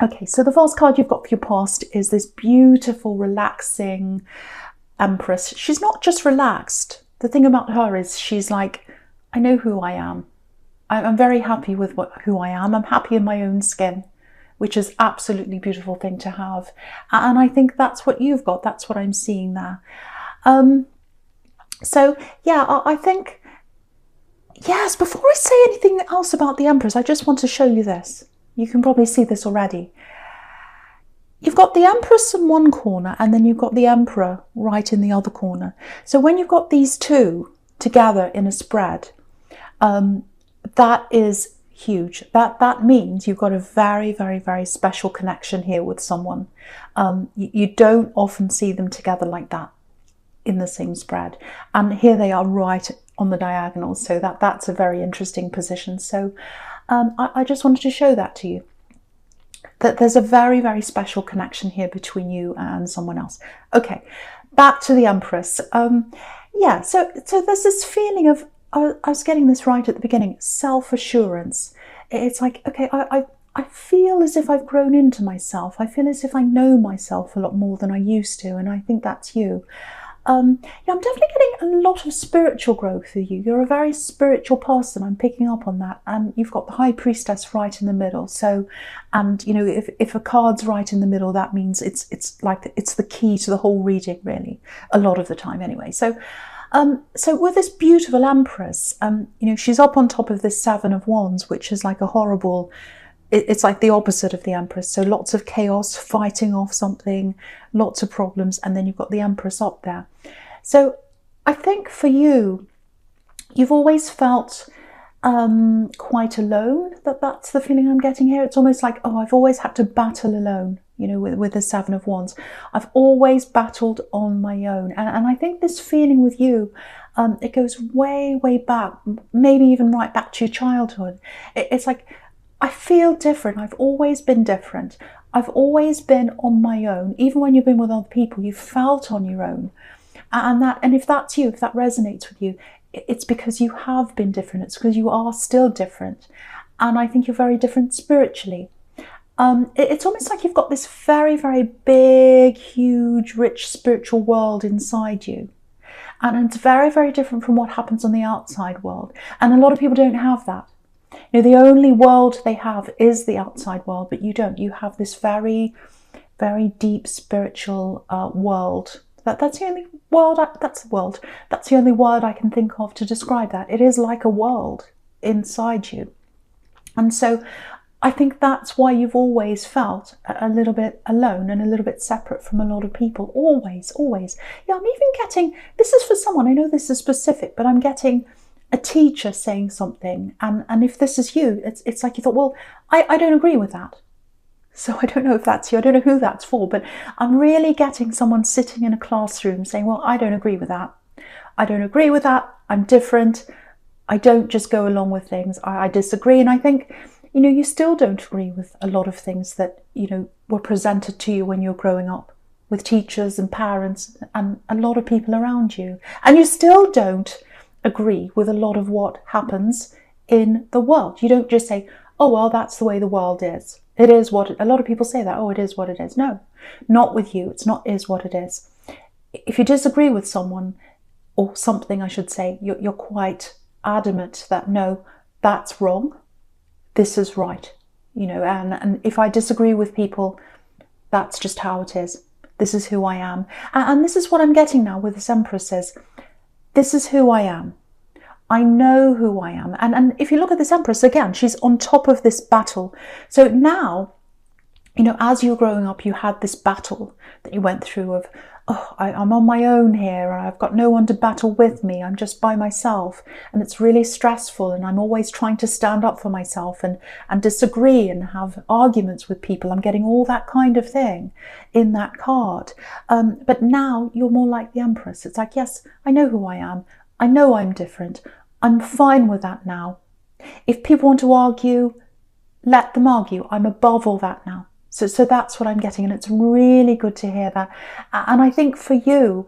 Okay, so the vase card you've got for your past is this beautiful, relaxing Empress. She's not just relaxed. The thing about her is she's like, I know who I am. I'm very happy with who I am. I'm happy in my own skin, which is absolutely beautiful thing to have. And I think that's what you've got. That's what I'm seeing there. So yeah, I think, yes, before I say anything else about the Empress, I just want to show you this. You can probably see this already. You've got the Empress in one corner and then you've got the Emperor right in the other corner. So when you've got these two together in a spread, that is huge. That means you've got a very, very, very special connection here with someone. You don't often see them together like that in the same spread. And here they are right on the diagonal. So that's a very interesting position. So I just wanted to show that to you. That there's a very, very special connection here between you and someone else. Okay, back to the Empress. Yeah, so there's this feeling of, I was getting this right at the beginning, self-assurance. It's like, okay, I feel as if I've grown into myself. I feel as if I know myself a lot more than I used to, and I think that's you. Yeah, I'm definitely getting a lot of spiritual growth with you. You're a very spiritual person. I'm picking up on that. And you've got the High Priestess right in the middle. So, and you know, if a card's right in the middle, that means it's like it's the key to the whole reading, really, a lot of the time anyway. So, so with this beautiful Empress, you know, she's up on top of this Seven of Wands, which is like a horrible, it's like the opposite of the Empress. So lots of chaos, fighting off something, lots of problems, and then you've got the Empress up there. So I think for you, you've always felt quite alone. That's the feeling I'm getting here. It's almost like, oh, I've always had to battle alone, you know, with the Seven of Wands. I've always battled on my own. And I think this feeling with you, it goes way, way back, maybe even right back to your childhood. It's like, I feel different. I've always been different. I've always been on my own. Even when you've been with other people, you've felt on your own. And if that's you, if that resonates with you, it's because you have been different. It's because you are still different. And I think you're very different spiritually. It's almost like you've got this very, very big, huge, rich spiritual world inside you. And it's very, very different from what happens on the outside world. And a lot of people don't have that. You know, the only world they have is the outside world, but you don't. You have this very, very deep spiritual world. That's the only world. That's the only word I can think of to describe that. It is like a world inside you, and so I think that's why you've always felt a little bit alone and a little bit separate from a lot of people. Always, always. Yeah, I'm even getting. This is for someone. I know this is specific, but I'm getting a teacher saying something, and if this is you, it's like you thought, well, I don't agree with that. So I don't know if that's you, I don't know who that's for, but I'm really getting someone sitting in a classroom saying, well, I don't agree with that. I don't agree with that. I'm different. I don't just go along with things. I disagree. And I think, you know, you still don't agree with a lot of things that, you know, were presented to you when you're growing up with teachers and parents and a lot of people around you. And you still don't agree with a lot of what happens in the world. You don't just say, oh, well, that's the way the world is. It is what a lot of people say that, oh, it is what it is. No, not with you. It's not is what it is. If you disagree with someone or something, I should say, you're quite adamant that no, that's wrong. This is right. You know, and if I disagree with people, that's just how it is. This is who I am. And this is what I'm getting now with this Empress is, this is who I am. I know who I am. And if you look at this Empress, again, she's on top of this battle. So now, you know, as you were growing up, you had this battle that you went through of, oh, I'm on my own here. I've got no one to battle with me. I'm just by myself. And it's really stressful. And I'm always trying to stand up for myself and disagree and have arguments with people. I'm getting all that kind of thing in that card. But now you're more like the Empress. It's like, yes, I know who I am. I know I'm different. I'm fine with that now. If people want to argue, let them argue. I'm above all that now. So that's what I'm getting, and it's really good to hear that. And I think for you,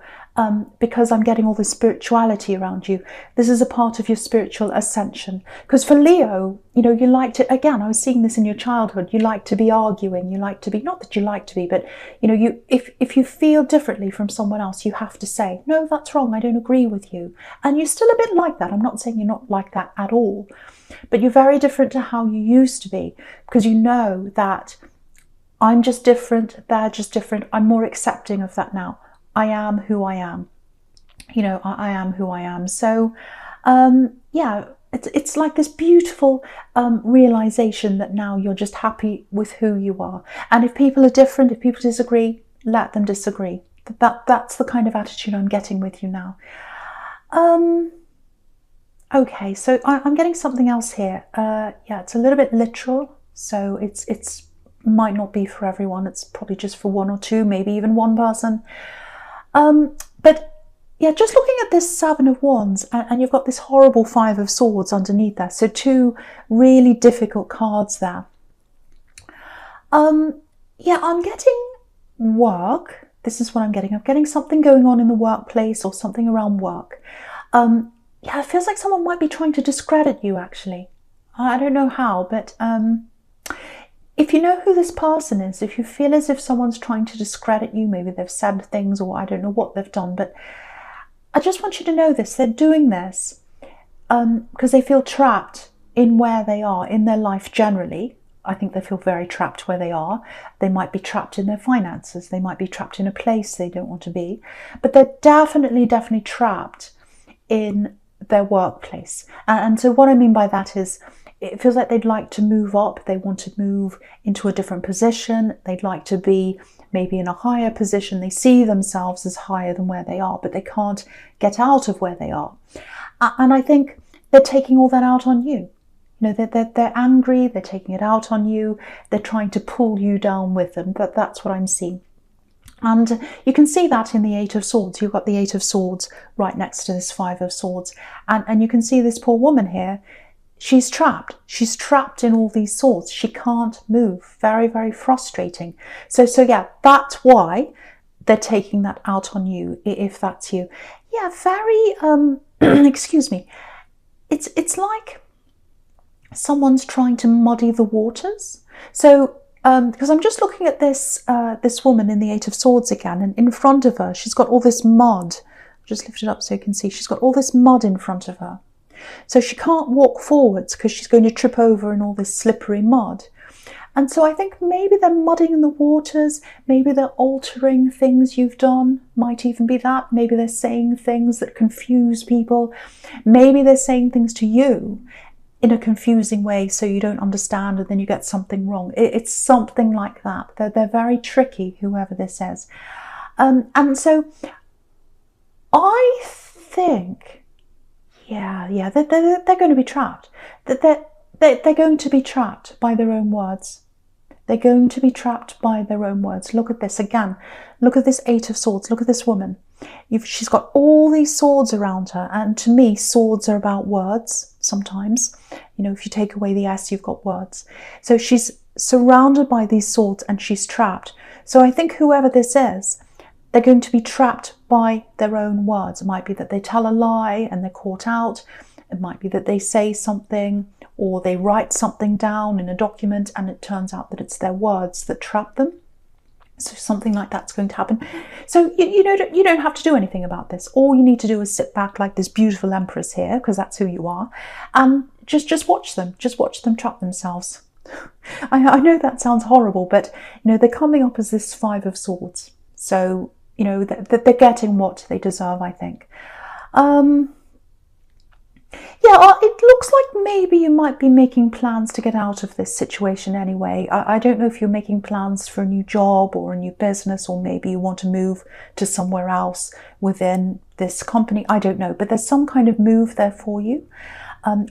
because I'm getting all this spirituality around you, this is a part of your spiritual ascension. Because for Leo, you know, you like to, again, I was seeing this in your childhood, you like to be arguing, you like to be, not that you like to be, but, you know, if you feel differently from someone else, you have to say, no, that's wrong, I don't agree with you. And you're still a bit like that. I'm not saying you're not like that at all, but you're very different to how you used to be, because you know that I'm just different, they're just different. I'm more accepting of that now. I am who I am. You know, I am who I am. So, yeah, it's like this beautiful realization that now you're just happy with who you are. And if people are different, if people disagree, let them disagree. That's the kind of attitude I'm getting with you now. Okay, so I'm getting something else here. Yeah, it's a little bit literal, so it's might not be for everyone. It's probably just for one or two, maybe even one person. But yeah, just looking at this Seven of Wands, and you've got this horrible Five of Swords underneath there. So two really difficult cards there. Yeah, I'm getting work. This is what I'm getting. I'm getting something going on in the workplace or something around work. Yeah, it feels like someone might be trying to discredit you, actually. I don't know how, but if you know who this person is, if you feel as if someone's trying to discredit you, maybe they've said things or I don't know what they've done, but I just want you to know this. They're doing this because they feel trapped in where they are, in their life generally. I think they feel very trapped where they are. They might be trapped in their finances. They might be trapped in a place they don't want to be. But they're definitely trapped in their workplace. And so what I mean by that is, it feels like they'd like to move up. They want to move into a different position. They'd like to be maybe in a higher position. They see themselves as higher than where they are, but they can't get out of where they are. And I think they're taking all that out on you. You know, they're angry. They're taking it out on you. They're trying to pull you down with them. That's what I'm seeing. And you can see that in the Eight of Swords. You've got the Eight of Swords right next to this Five of Swords. And you can see this poor woman here. She's trapped. She's trapped in all these swords. She can't move. Very, very frustrating. So yeah, that's why they're taking that out on you, if that's you. Yeah, very, excuse me. It's like someone's trying to muddy the waters. So, because I'm just looking at this woman in the Eight of Swords again, and in front of her, she's got all this mud. I'll just lift it up so you can see. She's got all this mud in front of her. So she can't walk forwards because she's going to trip over in all this slippery mud. And so I think maybe they're muddying the waters, maybe they're altering things you've done, might even be that. Maybe they're saying things that confuse people. Maybe they're saying things to you in a confusing way so you don't understand and then you get something wrong. It's something like that. They're very tricky, whoever this is. And so I think... Yeah, they're going to be trapped. They're going to be trapped by their own words. They're going to be trapped by their own words. Look at this again. Look at this Eight of Swords. Look at this woman. She's got all these swords around her. And to me, swords are about words sometimes. You know, if you take away the S, you've got words. So she's surrounded by these swords and she's trapped. So I think whoever this is, they're going to be trapped by their own words. It might be that they tell a lie and they're caught out. It might be that they say something or they write something down in a document and it turns out that it's their words that trap them. So something like that's going to happen. So you don't have to do anything about this. All you need to do is sit back like this beautiful Empress here, because that's who you are, and just watch them. Just watch them trap themselves. I know that sounds horrible, but you know, they're coming up as this Five of Swords. So you know, they're getting what they deserve, I think. Yeah, it looks like maybe you might be making plans to get out of this situation anyway. I don't know if you're making plans for a new job or a new business, or maybe you want to move to somewhere else within this company. I don't know, but there's some kind of move there for you.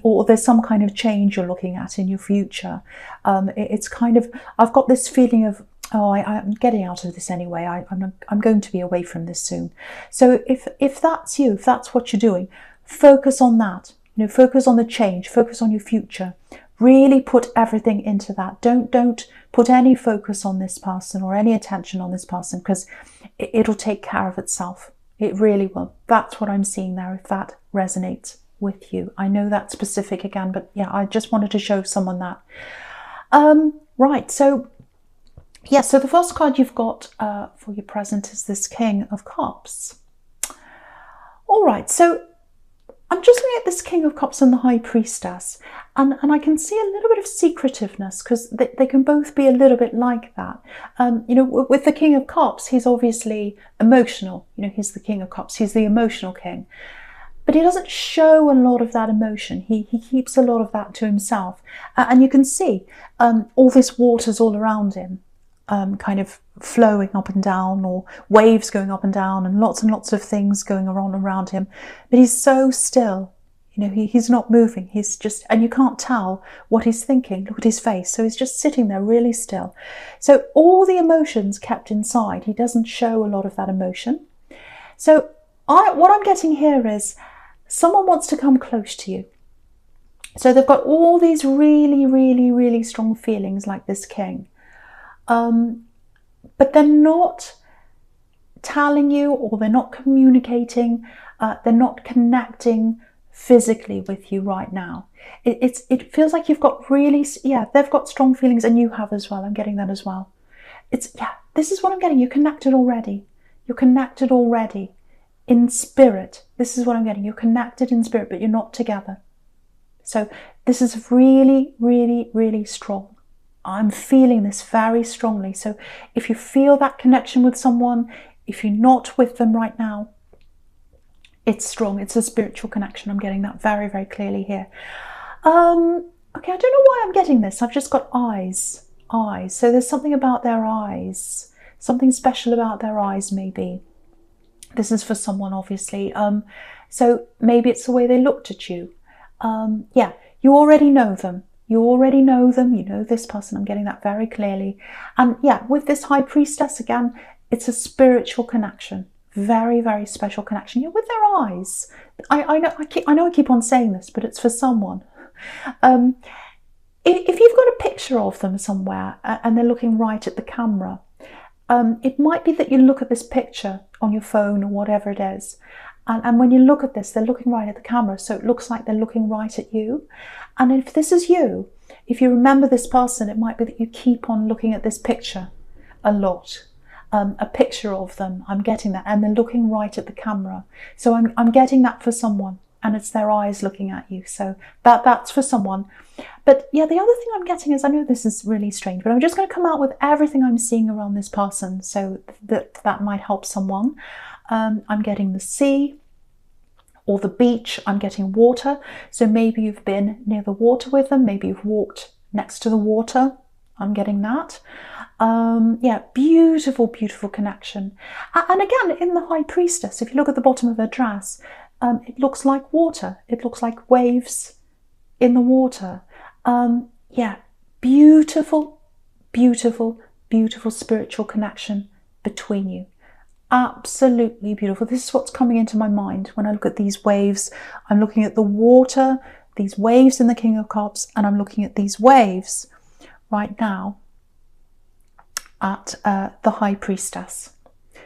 Or there's some kind of change you're looking at in your future. It's kind of, I've got this feeling of, oh, I'm getting out of this anyway. I'm going to be away from this soon. So if that's you, if that's what you're doing, focus on that. You know, focus on the change. Focus on your future. Really put everything into that. Don't put any focus on this person or any attention on this person, because it'll take care of itself. It really will. That's what I'm seeing there, if that resonates with you. I know that's specific again, but yeah, I just wanted to show someone that. Right, so yeah, so the first card you've got for your present is this King of Cups. All right, so I'm just looking at this King of Cups and the High Priestess, and I can see a little bit of secretiveness, because they can both be a little bit like that. You know, with the King of Cups, he's obviously emotional. You know, he's the King of Cups. He's the emotional king. But he doesn't show a lot of that emotion. He keeps a lot of that to himself. And you can see all this water's all around him, kind of flowing up and down, or waves going up and down, and lots of things going on around him. But he's so still. You know, he's not moving. He's just, and you can't tell what he's thinking. Look at his face. So he's just sitting there really still. So all the emotions kept inside. He doesn't show a lot of that emotion. So what I'm getting here is someone wants to come close to you. So they've got all these really strong feelings like this king. But they're not telling you, or they're not communicating, they're not connecting physically with you right now. It feels like you've got really, yeah, they've got strong feelings, and you have as well. I'm getting that as well. Yeah, this is what I'm getting. You're connected already. You're connected already in spirit. This is what I'm getting. You're connected in spirit, but you're not together. So this is really strong. I'm feeling this very strongly. So if you feel that connection with someone, if you're not with them right now, it's strong. It's a spiritual connection. I'm getting that very clearly here. Okay, I don't know why I'm getting this. I've just got eyes. So there's something about their eyes. Something special about their eyes, maybe. This is for someone, obviously. So maybe it's the way they looked at you. Yeah, you already know them. You already know them. You know this person. I'm getting that very clearly. And yeah, with this High Priestess, again, it's a spiritual connection. Very special connection. You're with their eyes. I know I keep on saying this, but it's for someone. If you've got a picture of them somewhere and they're looking right at the camera, it might be that you look at this picture on your phone or whatever it is. And when you look at this, they're looking right at the camera. So it looks like they're looking right at you. And if this is you, if you remember this person, it might be that you keep on looking at this picture a lot. A picture of them, I'm getting that. And they're looking right at the camera. So I'm getting that for someone. And it's their eyes looking at you. So that's for someone. But yeah, the other thing I'm getting is, I know this is really strange, but I'm just going to come out with everything I'm seeing around this person, so that might help someone. I'm getting the sea or the beach. I'm getting water. So maybe you've been near the water with them. Maybe you've walked next to the water. I'm getting that. Yeah, beautiful connection. And again, in the High Priestess, if you look at the bottom of her dress, it looks like water. It looks like waves in the water. Yeah, beautiful spiritual connection between you. Absolutely beautiful. This is what's coming into my mind when I look at these waves. I'm looking at the water, these waves in the King of Cups, and I'm looking at these waves right now at the High Priestess.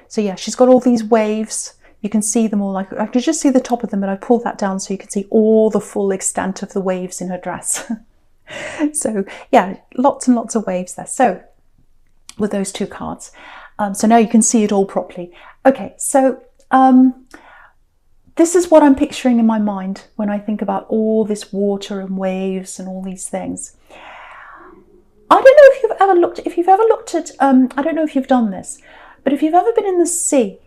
So yeah, she's got all these waves. You can see them all. Like, I could just see the top of them, but I pulled that down so you can see all the full extent of the waves in her dress. So yeah, lots and lots of waves there. So with those two cards. So now you can see it all properly. Okay, so this is what I'm picturing in my mind when I think about all this water and waves and all these things. I don't know if you've ever looked at, I don't know if you've done this, but if you've ever been in the sea,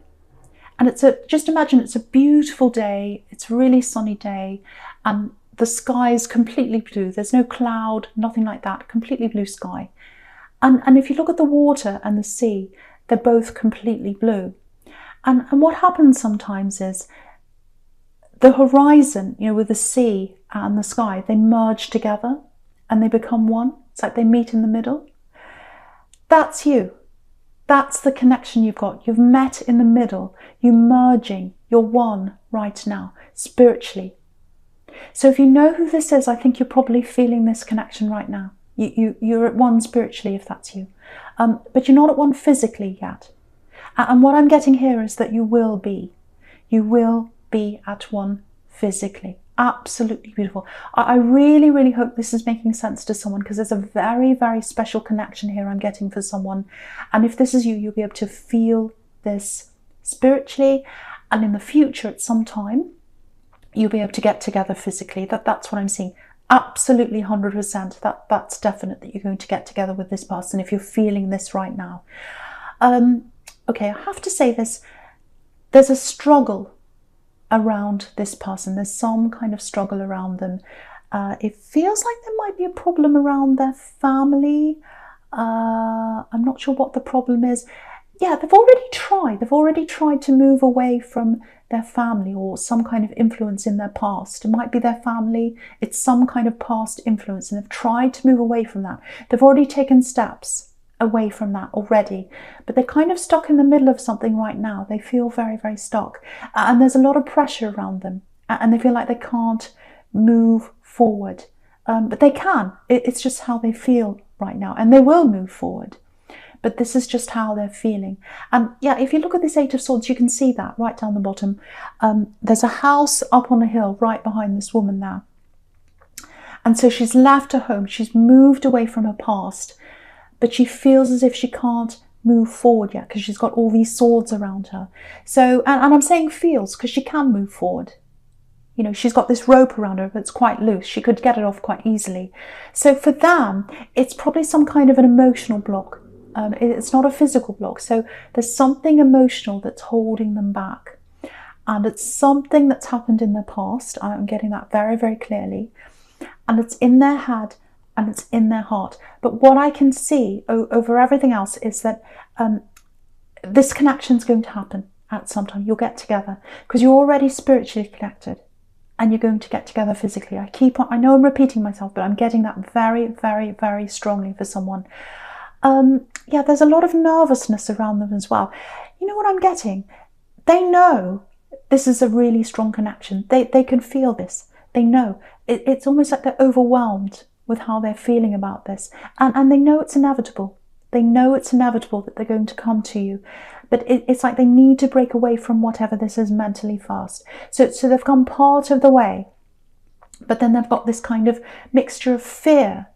and just imagine it's a beautiful day, it's a really sunny day, and the sky is completely blue. There's no cloud, nothing like that, completely blue sky. And if you look at the water and the sea, they're both completely blue. And what happens sometimes is the horizon, you know, with the sea and the sky, they merge together and they become one. It's like they meet in the middle. That's you. That's the connection you've got. You've met in the middle. You're merging. You're one right now, spiritually. So if you know who this is, I think you're probably feeling this connection right now. You're at one spiritually, if that's you. But you're not at one physically yet. And what I'm getting here is that you will be. You will be at one physically. Absolutely beautiful. I really, really hope this is making sense to someone, because there's a very, very special connection here I'm getting for someone. And if this is you, you'll be able to feel this spiritually, and in the future at some time you'll be able to get together physically. That's what I'm seeing. Absolutely 100%. That's definite that you're going to get together with this person if you're feeling this right now. Okay, I have to say this. There's a struggle around this person. There's some kind of struggle around them. It feels like there might be a problem around their family. I'm not sure what the problem is. Yeah, they've already tried to move away from their family or some kind of influence in their past. It might be their family, it's some kind of past influence, and they've tried to move away from that. They've already taken steps away from that already, but they're kind of stuck in the middle of something right now. They feel very, very stuck, and there's a lot of pressure around them, and they feel like they can't move forward. But they can. It's just how they feel right now, and they will move forward. But this is just how they're feeling. And yeah, if you look at this Eight of Swords, you can see that right down the bottom. There's a house up on a hill right behind this woman there. And so she's left her home. She's moved away from her past, but she feels as if she can't move forward yet because she's got all these swords around her. So, and I'm saying feels because she can move forward. You know, she's got this rope around her, but it's quite loose. She could get it off quite easily. So for them, it's probably some kind of an emotional block. It's not a physical block. So there's something emotional that's holding them back. And it's something that's happened in their past. I'm getting that very, very clearly. And it's in their head and it's in their heart. But what I can see over everything else is that this connection is going to happen at some time. You'll get together because you're already spiritually connected. And you're going to get together physically. I know I'm repeating myself, but I'm getting that very, very, very strongly for someone. Yeah, there's a lot of nervousness around them as well. You know what I'm getting? They know this is a really strong connection. They can feel this. They know. It's almost like they're overwhelmed with how they're feeling about this. And they know it's inevitable. They know it's inevitable that they're going to come to you. But it's like they need to break away from whatever this is mentally first. So they've come part of the way. But then they've got this kind of mixture of fear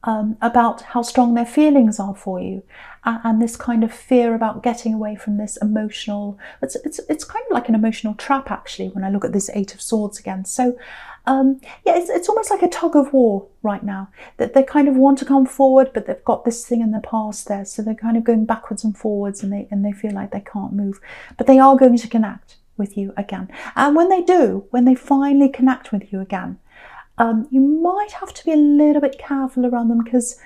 about how strong their feelings are for you, and this kind of fear about getting away from this emotional. It's kind of like an emotional trap, actually, when I look at this Eight of Swords again. So yeah, it's almost like a tug of war right now, that they kind of want to come forward, but they've got this thing in the past there, so they're kind of going backwards and forwards, and they feel like they can't move. But they are going to connect with you again, and when they do, when they finally connect with you again, you might have to be a little bit careful around them, because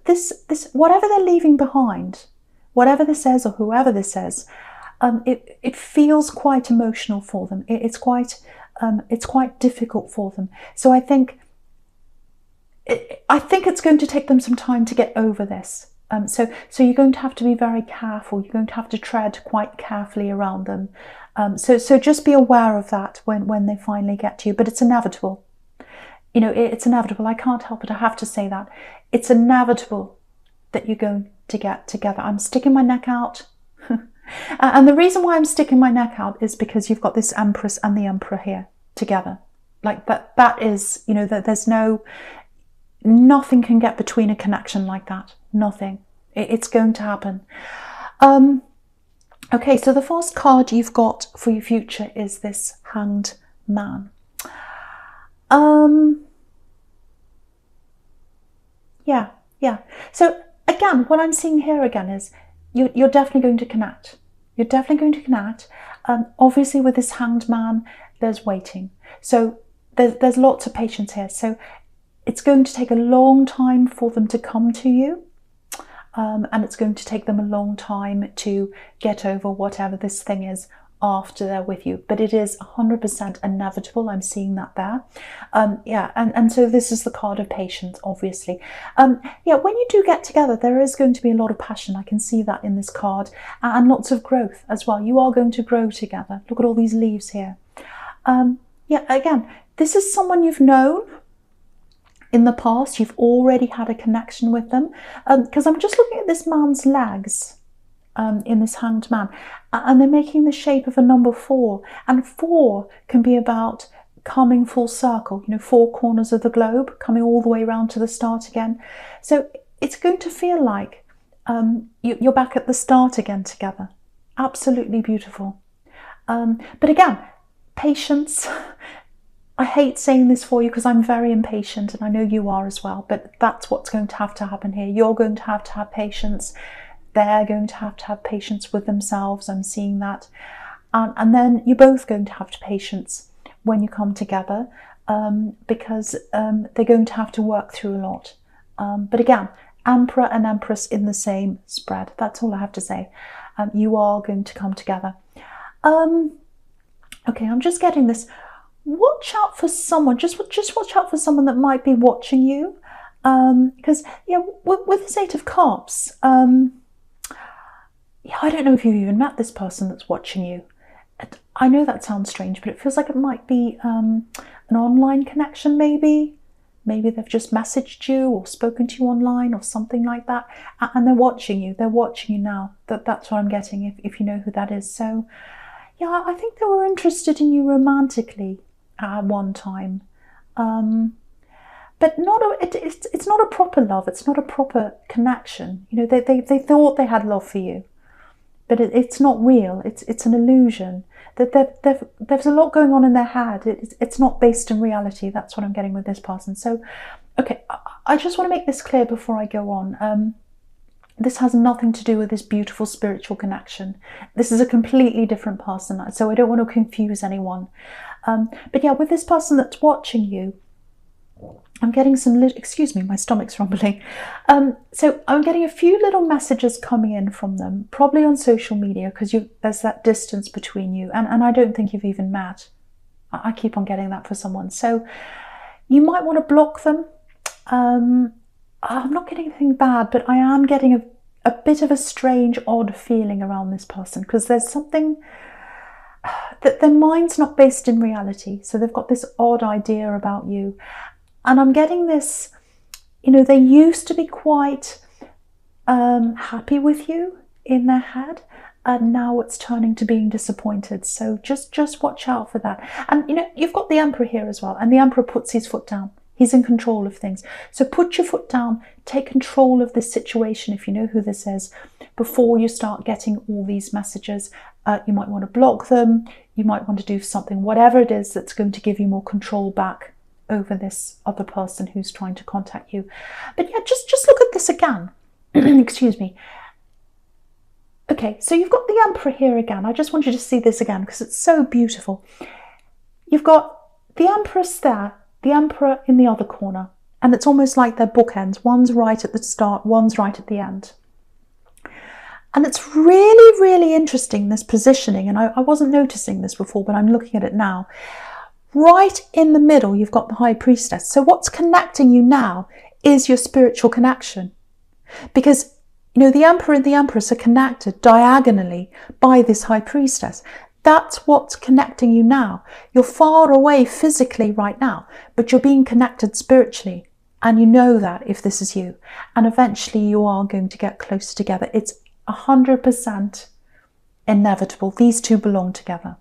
this whatever they're leaving behind, whatever this is or whoever this is, it feels quite emotional for them. It's quite difficult for them. So I think it's going to take them some time to get over this. So you're going to have to be very careful. You're going to have to tread quite carefully around them. So just be aware of that when they finally get to you. But it's inevitable. You know, it's inevitable. I can't help it. I have to say that. It's inevitable that you're going to get together. I'm sticking my neck out. And the reason why I'm sticking my neck out is because you've got this Empress and the Emperor here together. Like that is, you know, that there's nothing can get between a connection like that. Nothing. It's going to happen. Okay, so the first card you've got for your future is this Hanged Man. Yeah. So again, what I'm seeing here again is you're definitely going to connect. You're definitely going to connect. Obviously, with this Hanged Man, there's waiting. So there's lots of patience here. So it's going to take a long time for them to come to you. And it's going to take them a long time to get over whatever this thing is after they're with you. But it is 100% inevitable. I'm seeing that there. Yeah, and so this is the card of patience, obviously. Yeah, when you do get together, there is going to be a lot of passion. I can see that in this card. And lots of growth as well. You are going to grow together. Look at all these leaves here. Yeah, again, this is someone you've known. in the past, you've already had a connection with them. Because I'm just looking at this man's legs in this Hanged Man, and they're making the shape of a number 4. And 4 can be about coming full circle, 4 corners of the globe, coming all the way around to the start again. So it's going to feel like you're back at the start again together. Absolutely beautiful. But again, patience. I hate saying this for you because I'm very impatient, and I know you are as well, but that's what's going to have to happen here. You're going to have patience. They're going to have patience with themselves. I'm seeing that. And then you're both going to have patience when you come together, because they're going to have to work through a lot. But again, Emperor and Empress in the same spread. That's all I have to say. You are going to come together. Okay, I'm just getting this. Watch out for someone. Just watch out for someone that might be watching you. Because with this 8 of Cups, I don't know if you've even met this person that's watching you. I know that sounds strange, but it feels like it might be an online connection, maybe. Maybe they've just messaged you or spoken to you online or something like that, and they're watching you. They're watching you now. That's what I'm getting, if you know who that is. So, yeah, I think they were interested in you romantically at one time. But it's not a proper love. It's not a proper connection. They thought they had love for you, but it's not real. It's an illusion. There's a lot going on in their head. It's not based in reality. That's what I'm getting with this person. So, okay, I just want to make this clear before I go on. This has nothing to do with this beautiful spiritual connection. This is a completely different person, so I don't want to confuse anyone. But yeah, with this person that's watching you, I'm getting some, excuse me, my stomach's rumbling. So I'm getting a few little messages coming in from them, probably on social media, because there's that distance between you, and I don't think you've even met. I keep on getting that for someone. So you might want to block them. I'm not getting anything bad, but I am getting a bit of a strange, odd feeling around this person, because there's something that their mind's not based in reality. So they've got this odd idea about you. And I'm getting this, they used to be quite happy with you in their head, and now it's turning to being disappointed. So just watch out for that. And, you've got the Emperor here as well, and the Emperor puts his foot down. He's in control of things. So put your foot down, take control of this situation, if you know who this is, before you start getting all these messages. You might want to block them. You might want to do something, whatever it is that's going to give you more control back over this other person who's trying to contact you. But yeah, just look at this again. Excuse me. Okay, so you've got the Emperor here again. I just want you to see this again because it's so beautiful. You've got the Empress there, the Emperor in the other corner, and it's almost like they're bookends. One's right at the start, one's right at the end. And it's really, really interesting, this positioning, and I wasn't noticing this before, but I'm looking at it now. Right in the middle, you've got the High Priestess. So what's connecting you now is your spiritual connection. Because, the Emperor and the Empress are connected diagonally by this High Priestess. That's what's connecting you now. You're far away physically right now, but you're being connected spiritually. And you know that if this is you. And eventually you are going to get closer together. It's 100% inevitable. These two belong together.